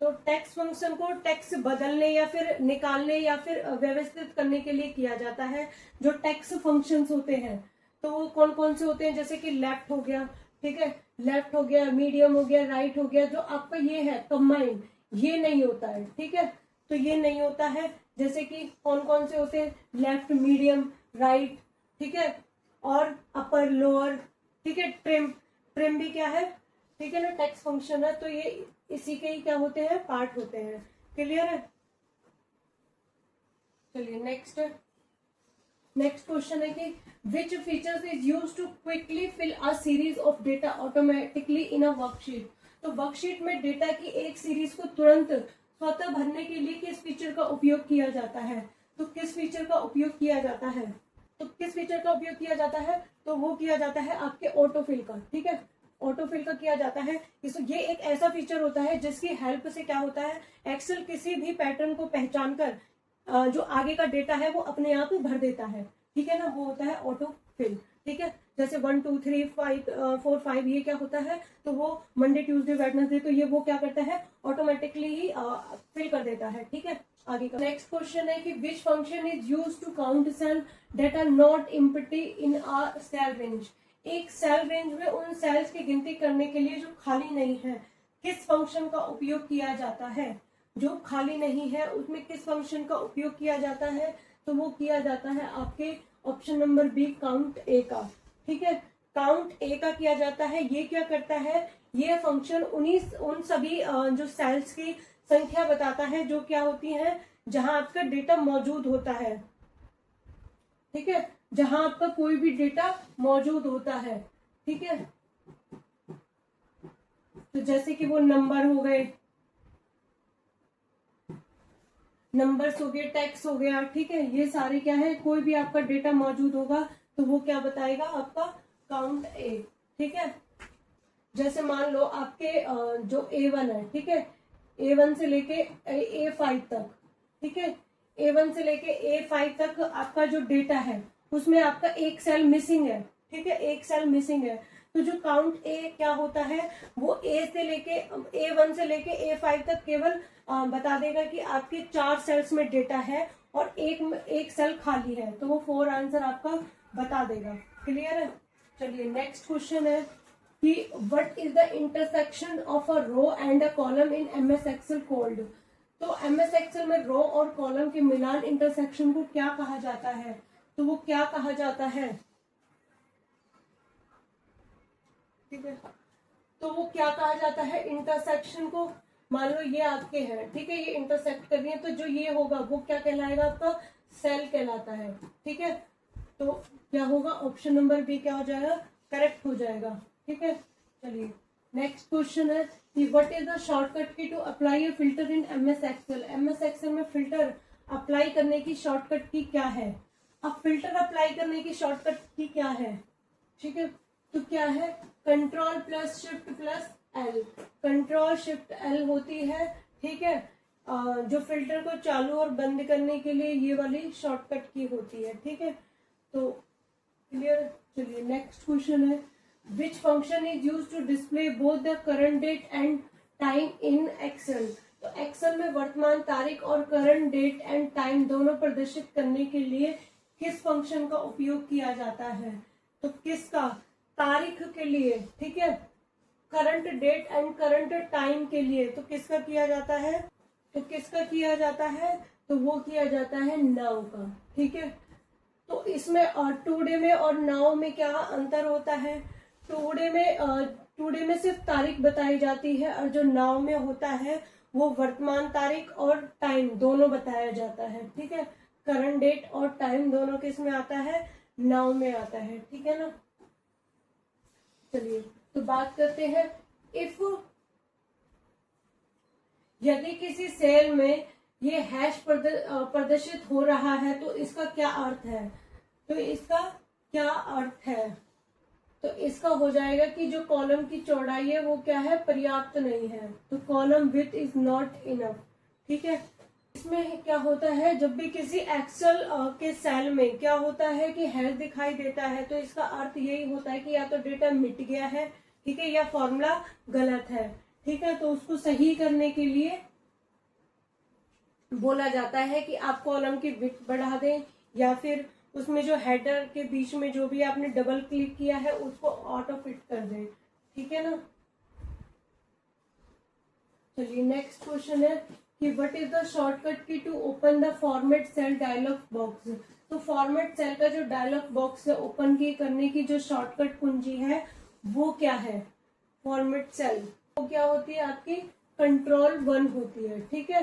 तो टेक्स्ट फंक्शन को टेक्स्ट बदलने या फिर निकालने या फिर व्यवस्थित करने के लिए किया जाता है। जो टेक्स्ट फंक्शंस होते हैं तो वो कौन कौन से होते हैं, जैसे कि लेफ्ट हो गया, ठीक है, लेफ्ट हो गया, मीडियम हो गया, राइट हो गया। जो आपका ये है कंबाइंड, ये नहीं होता है, ठीक है, तो ये नहीं होता है। जैसे कि कौन कौन से होते हैं, लेफ्ट, मीडियम, राइट, ठीक है, और अपर, लोअर, ठीक है, ट्रिम, ट्रिम भी क्या है, ठीक है ना, टेक्स्ट फंक्शन है। तो ये इसी के ही क्या होते हैं, पार्ट होते हैं। क्लियर है? चलिए नेक्स्ट क्वेश्चन है कि which features is use to quickly fill a series of data automatically in a worksheet. तो वर्कशीट में डेटा की एक सीरीज को तुरंत स्वतः भरने के लिए किस फीचर का उपयोग किया जाता है? तो किस फीचर का उपयोग किया जाता है? तो किस फीचर का उपयोग किया जाता है? तो वो किया जाता है आपके ऑटोफिल का, ठीक है, ऑटोफिल का किया जाता है। ये एक ऐसा फीचर होता है जिसकी हेल्प से क्या होता है, एक्सेल किसी भी पैटर्न को पहचान कर जो आगे का डेटा है वो अपने आप भर देता है, ठीक है ना, वो होता है ऑटोफिल, ठीक है। जैसे 1 2 3 5 4 5 ये क्या होता है, तो वो मंडे ट्यूसडे वेडनेसडे, तो ये वो क्या करता है, ऑटोमेटिकली ही फिल कर देता है, ठीक है। आगे का नेक्स्ट क्वेश्चन है कि which function is use to count cell that are not empty in a cell range. एक सेल रेंज में उन सेल्स की गिनती करने के लिए जो खाली नहीं है, किस फंक्शन का उपयोग किया जाता है? जो खाली नहीं है उसमें किस फंक्शन का उपयोग किया जाता है? तो वो किया जाता है आपके ऑप्शन नंबर बी, काउंट ए का, ठीक है, काउंट ए का किया जाता है। ये क्या करता है, ये फंक्शन उन सभी जो सेल्स की संख्या बताता है जो क्या होती है, जहां आपका डेटा मौजूद होता है, ठीक है, जहां आपका कोई भी डेटा मौजूद होता है, ठीक है। तो जैसे कि वो नंबर हो गए, नंबर्स हो गए, टेक्स्ट हो गया, ठीक है, ये सारे क्या है, कोई भी आपका डेटा मौजूद होगा तो वो क्या बताएगा, आपका काउंट ए, ठीक है। जैसे मान लो आपके जो A1 है, ठीक है, A1 से लेके A5 तक, ठीक है, A1 से लेके A5 तक आपका जो डेटा है उसमें आपका एक सेल मिसिंग है, ठीक है, एक सेल मिसिंग है। तो जो काउंट ए क्या होता है, वो A1 से लेके A5 तक केवल बता देगा कि आपके 4 सेल्स में डेटा है और एक सेल खाली है, तो वो 4 आंसर आपका बता देगा। क्लियर है? चलिए नेक्स्ट क्वेश्चन है कि what is the intersection of a row and a column in MS Excel called. तो MS एक्सेल में रो और कॉलम के मिलान इंटरसेक्शन को क्या कहा जाता है? तो वो क्या कहा जाता है, ठीक है, तो वो क्या कहा जाता है इंटरसेक्शन को। मान लो ये आपके हैं, ठीक है, ये इंटरसेक्ट कर रही है, तो जो ये होगा वो क्या कहलाएगा, आपका सेल कहलाता है, ठीक है। तो क्या होगा, ऑप्शन नंबर बी क्या हो जाएगा, करेक्ट हो जाएगा, ठीक है। चलिए नेक्स्ट क्वेश्चन है कि what is the shortcut key to apply a filter in MS Excel. MS Excel में फिल्टर अप्लाई करने की शॉर्टकट की क्या है? अब फिल्टर अप्लाई करने की शॉर्टकट की क्या है, ठीक है, तो क्या है, control plus shift plus L, control shift L होती है, ठीक है। जो फिल्टर को चालू और बंद करने के लिए ये वाली शॉर्टकट की होती है, ठीक है। तो क्लियर? चलिए नेक्स्ट क्वेश्चन है which function is use to display both the current date and time in Excel. तो एक्सेल में वर्तमान तारीख और करंट डेट एंड टाइम दोनों प्रदर्शित करने के लिए किस फंक्शन का उपयोग किया जाता है? तो किसका, तारीख के लिए, ठीक है, current date and current time के लिए, तो किसका किया जाता है, तो किसका किया जाता है, तो वो किया जाता है नाउ का, ठीक है। तो इसमें टुडे में और नाउ में क्या अंतर होता है? टुडे में सिर्फ तारीख बताई जाती है और जो नाउ में होता है वो वर्तमान तारीख और टाइम दोनों बताया जाता है, ठीक है। करंट डेट और टाइम दोनों किस में आता है, नाउ में आता है, ठीक है ना। चलिए तो बात करते हैं इफ यदि किसी सेल में ये हैश प्रदर्शित हो रहा है तो इसका क्या अर्थ है? तो इसका क्या अर्थ है? तो इसका हो जाएगा कि जो कॉलम की चौड़ाई है वो क्या है, पर्याप्त नहीं है, तो column width is not enough, ठीक है। इसमें क्या होता है, जब भी किसी एक्सेल के सेल में क्या होता है कि हेल्थ दिखाई देता है, तो इसका अर्थ यही होता है कि या तो डेटा मिट गया है, ठीक है, या फॉर्मूला गलत है, ठीक है। तो उसको सही करने के लिए बोला जाता है कि आप कॉलम की विड्थ बढ़ा दें, या फिर उसमें जो हेडर के बीच में जो भी आपने डबल क्लिक किया है उसको ऑटो फिट कर दें, ठीक है ना। चलिए नेक्स्ट क्वेश्चन है कि what is the shortcut key to open the format cell dialog box. तो फॉर्मेट सेल का जो डायलॉग बॉक्स है ओपन की करने की जो शॉर्टकट कुंजी है वो क्या है, फॉर्मेट सेल वो क्या होती है आपकी, Ctrl+1 होती है, ठीक है,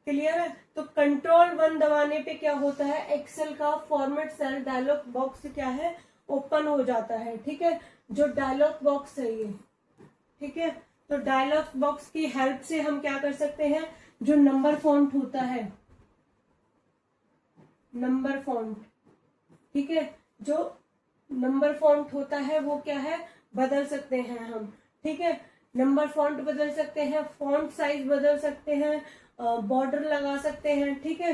क्लियर है। तो Ctrl+1 दबाने पे क्या होता है, एक्सेल का फॉर्मेट सेल डायलॉग बॉक्स क्या है, ओपन हो जाता है, ठीक है। जो डायलॉग बॉक्स है ये, ठीक है, तो डायलॉग बॉक्स की हेल्प से हम क्या कर सकते हैं, जो नंबर फॉन्ट होता है, नंबर फॉन्ट, ठीक है, जो नंबर फॉन्ट होता है वो क्या है, बदल सकते हैं हम, ठीक है। नंबर फॉन्ट बदल सकते हैं, फॉन्ट साइज बदल सकते हैं, बॉर्डर लगा सकते हैं, ठीक है।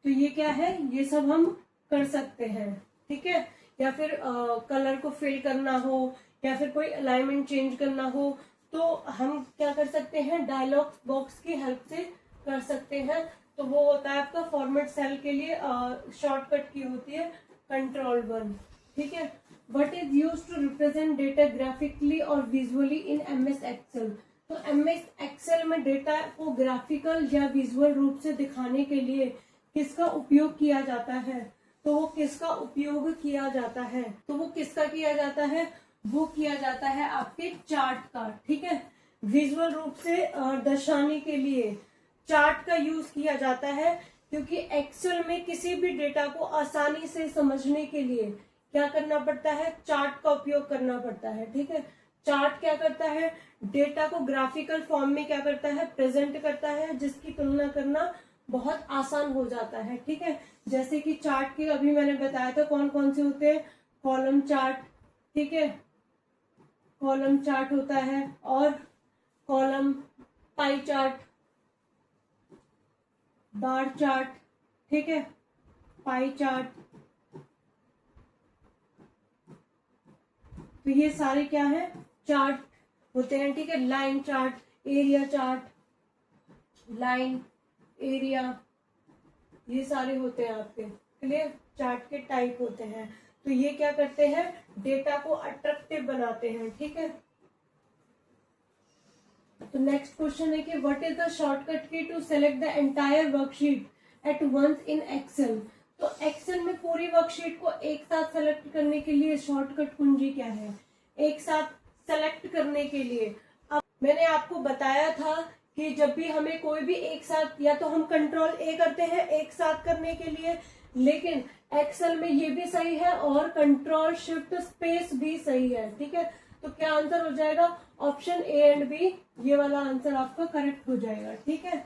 तो ये क्या है, ये सब हम कर सकते हैं, ठीक है। या फिर कलर को फिल करना हो, या फिर कोई अलाइनमेंट चेंज करना हो, तो हम क्या कर सकते हैं, डायलॉग बॉक्स की हेल्प से कर सकते हैं। तो वो होता है आपका फॉर्मेट सेल के लिए शॉर्टकट की होती है Ctrl+1, ठीक है। What is used to represent data graphically और विजुअली इन MS एक्सेल। तो MS एक्सेल में डेटा को ग्राफिकल या विजुअल रूप से दिखाने के लिए किसका उपयोग किया जाता है, तो वो किसका उपयोग किया जाता है, तो वो किसका किया जाता है, वो किया जाता है आपके चार्ट का, ठीक है। विजुअल रूप से दर्शाने के लिए चार्ट का यूज किया जाता है, क्योंकि एक्सेल में किसी भी डेटा को आसानी से समझने के लिए क्या करना पड़ता है, चार्ट का उपयोग करना पड़ता है, ठीक है। चार्ट क्या करता है, डेटा को ग्राफिकल फॉर्म में क्या करता है, प्रेजेंट करता है, जिसकी तुलना करना बहुत आसान हो जाता है, ठीक है। जैसे कि चार्ट के अभी मैंने बताया था कौन कौन से होते हैं, कॉलम चार्ट, ठीक है, कॉलम चार्ट होता है, और column pie chart, bar chart, ठीक है, पाई चार्ट। तो ये सारे क्या है, चार्ट होते हैं, ठीक है। Line chart, area chart, line, area, ये सारे होते हैं आपके, क्लियर, चार्ट के टाइप होते हैं। तो ये क्या करते हैं, डेटा को अट्रैक्टिव बनाते हैं, ठीक है। तो नेक्स्ट क्वेश्चन है कि what is the shortcut key to select the entire worksheet at once in Excel. तो एक्सेल में पूरी वर्कशीट को एक साथ सेलेक्ट करने के लिए शॉर्टकट कुंजी क्या है, एक साथ सेलेक्ट करने के लिए। अब मैंने आपको बताया था कि जब भी हमें कोई भी एक साथ, या तो हम Ctrl+A करते हैं एक साथ करने के लिए, लेकिन एक्सेल में ये भी सही है और Ctrl+Shift+Space भी सही है, ठीक है। तो क्या आंसर हो जाएगा, ऑप्शन A एंड B, ये वाला आंसर आपका करेक्ट हो जाएगा, ठीक है,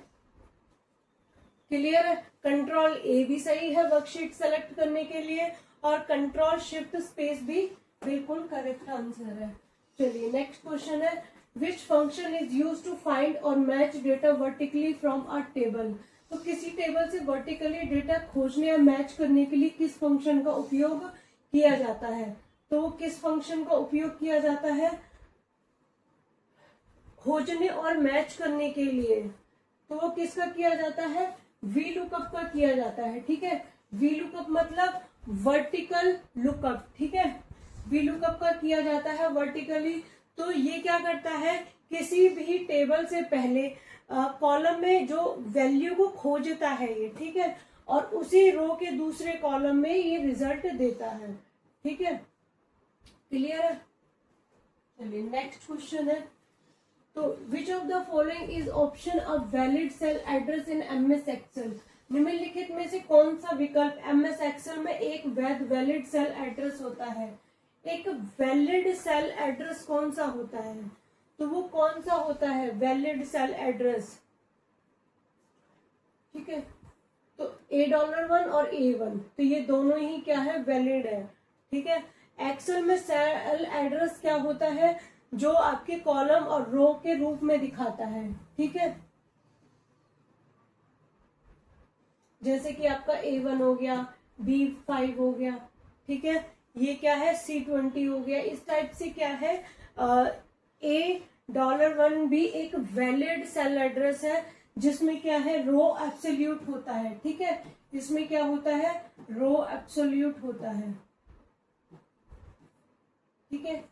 क्लियर है। Ctrl+A भी सही है वर्कशीट सेलेक्ट करने के लिए, और Ctrl+Shift+Space भी बिल्कुल करेक्ट आंसर है। चलिए नेक्स्ट क्वेश्चन है, which function is use to find और match data vertically from a table. तो किसी टेबल से वर्टिकली डेटा खोजने या मैच करने के लिए किस फंक्शन का उपयोग किया जाता है, तो किस फंक्शन का उपयोग किया जाता है खोजने और मैच करने के लिए, तो वो किसका किया जाता है, वी लुकअप का किया जाता है, ठीक है। वी लुकअप मतलब वर्टिकल लुकअप, ठीक है, वी लुकअप का किया जाता है वर्टिकली। तो ये क्या करता है, किसी भी टेबल से पहले कॉलम में जो वैल्यू को खोजता है ये, ठीक है, और उसी रो के दूसरे कॉलम में ये रिजल्ट देता है, ठीक है, क्लियर है। चलिए नेक्स्ट क्वेश्चन है, तो which of the following is option a valid cell address in MS Excel. निम्नलिखित में से कौन सा विकल्प MS एक्सेल में एक वैध वैलिड सेल एड्रेस होता है। एक वैलिड सेल एड्रेस कौन सा होता है, तो वो कौन सा होता है वैलिड सेल एड्रेस, ठीक है। तो $1 और A1, तो ये दोनों ही क्या है, वैलिड है, ठीक है। एक्सेल में सेल एड्रेस क्या होता है, जो आपके कॉलम और रो के रूप में दिखाता है, ठीक है। जैसे कि आपका A1 हो गया, B5 हो गया, ठीक है, ये क्या है C20 हो गया। इस टाइप से क्या है $1 भी एक वैलिड सेल एड्रेस है, जिसमें क्या है रो एब्सोल्यूट होता है, ठीक है। इसमें क्या होता है, रो एब्सोल्यूट होता है, ठीक है।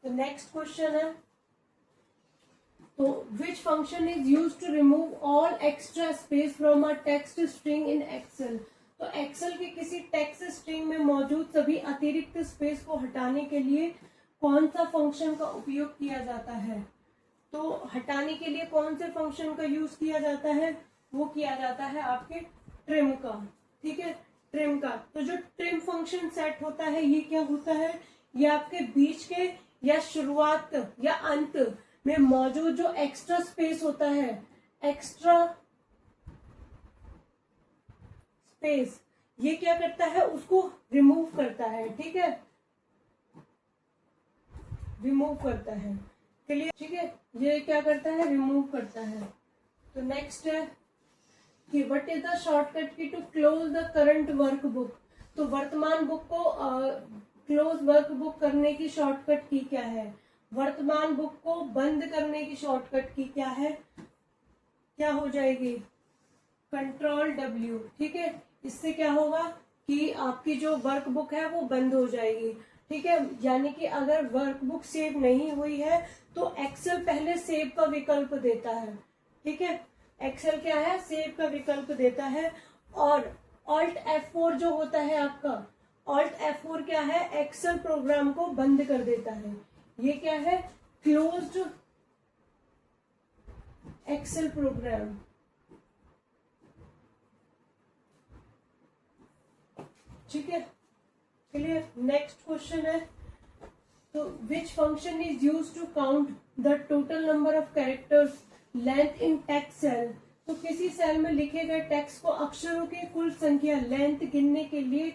तो नेक्स्ट क्वेश्चन है, तो which function is use to remove all extra space from a text string in Excel. तो एक्सेल के किसी टेक्स्ट स्ट्रिंग में मौजूद सभी अतिरिक्त स्पेस को हटाने के लिए कौन सा फंक्शन का उपयोग किया जाता है। तो हटाने के लिए कौन से फंक्शन का यूज किया जाता है, वो किया जाता है आपके ट्रिम का, ठीक है, ट्रिम का। तो जो ट्रिम फंक्शन सेट होता है ये क्या होता है, ये आपके बीच के या शुरुआत या अंत में मौजूद जो एक्स्ट्रा स्पेस होता है, एक्स्ट्रा स्पेस, ये क्या करता है, उसको रिमूव करता है, ठीक है, रिमूव करता है, क्लियर, ठीक है, ये क्या करता है, रिमूव करता है। तो नेक्स्ट है कि what is the shortcut key to close the current workbook. तो वर्तमान बुक को क्लोज वर्कबुक करने की शॉर्टकट की क्या है, वर्तमान बुक को बंद करने की शॉर्टकट की क्या है, क्या हो जाएगी, Ctrl+W, ठीक है। इससे क्या होगा कि आपकी जो वर्कबुक है वो बंद हो जाएगी, ठीक है। यानी कि अगर वर्कबुक सेव नहीं हुई है तो एक्सेल पहले सेव का विकल्प देता है, ठीक है, एक्सेल क्या है, सेव का विकल्प देता है। और Alt F4 जो होता है आपका, Alt F4 क्या है, एक्सेल प्रोग्राम को बंद कर देता है। ये क्या है, क्लोज्ड एक्सेल प्रोग्राम, ठीक है, क्लियर। नेक्स्ट क्वेश्चन है, तो which function is use to count the total number of characters length in text cell. तो किसी सेल में लिखे गए टेक्स्ट को अक्षरों की कुल संख्या लेंथ गिनने के लिए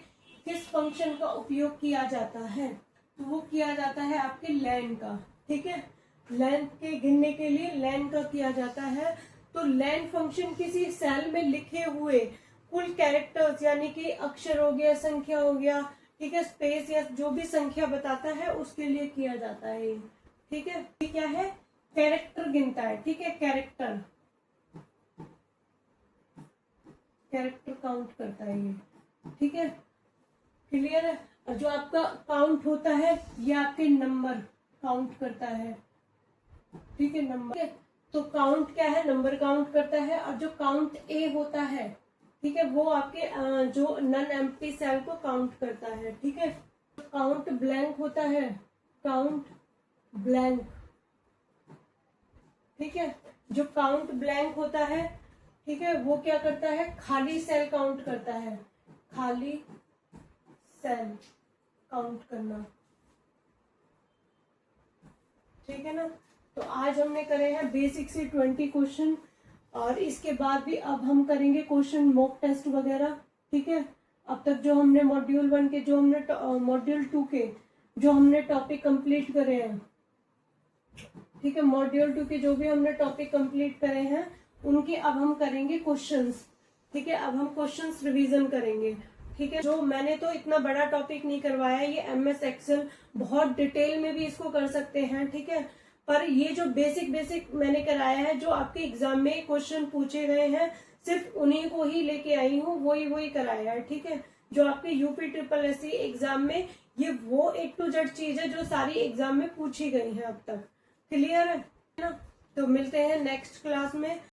किस फंक्शन का उपयोग किया जाता है। तो वो किया जाता है आपके लेन का, ठीक है, लेंथ के गिनने के लिए लेन का किया जाता है। तो लेन फंक्शन किसी सेल में लिखे हुए कुल कैरेक्टर्स यानी कि अक्षर हो गया, संख्या हो गया, ठीक है, स्पेस या जो भी संख्या बताता है उसके लिए किया जाता है, ठीक है। ये क्या है, कैरेक्टर गिनता है, ठीक है, कैरेक्टर काउंट करता है ये, ठीक है, क्लियर है। और जो आपका काउंट होता है ये आपके नंबर काउंट करता है, ठीक है, नंबर। तो काउंट क्या है, नंबर काउंट करता है। और जो काउंट ए होता है, ठीक है, वो आपके जो नन एम्प्टी सेल को काउंट करता है, ठीक है। काउंट ब्लैंक होता है, काउंट ब्लैंक, ठीक है, जो काउंट ब्लैंक होता है, ठीक है, वो क्या करता है, खाली सेल काउंट करता है, खाली सेल काउंट करना, ठीक है ना। तो आज हमने करे हैं बेसिक से 20 क्वेश्चन, और इसके बाद भी अब हम करेंगे क्वेश्चन मॉक टेस्ट वगैरह, ठीक है। अब तक जो हमने मॉड्यूल 1 के, जो हमने मॉड्यूल 2 के जो हमने टॉपिक कंप्लीट करे हैं, ठीक है, मॉड्यूल 2 के जो भी हमने टॉपिक कंप्लीट करे हैं उनके अब हम करेंगे क्वेश्चंस, ठीक है। अब हम क्वेश्चंस रिवीजन करेंगे, ठीक है। जो मैंने तो इतना बड़ा टॉपिक नहीं करवाया, ये MS एक्सेल बहुत डिटेल में भी इसको कर सकते हैं, ठीक है। पर ये जो बेसिक मैंने कराया है, जो आपके एग्जाम में क्वेश्चन पूछे गए हैं, सिर्फ उन्हीं को ही लेके आई हूँ, वही कराया है, ठीक है। जो आपके UPSSC एग्जाम में, ये वो A to Z चीज है जो सारी एग्जाम में पूछी गई है अब तक, क्लियर है ना। तो मिलते हैं नेक्स्ट क्लास में।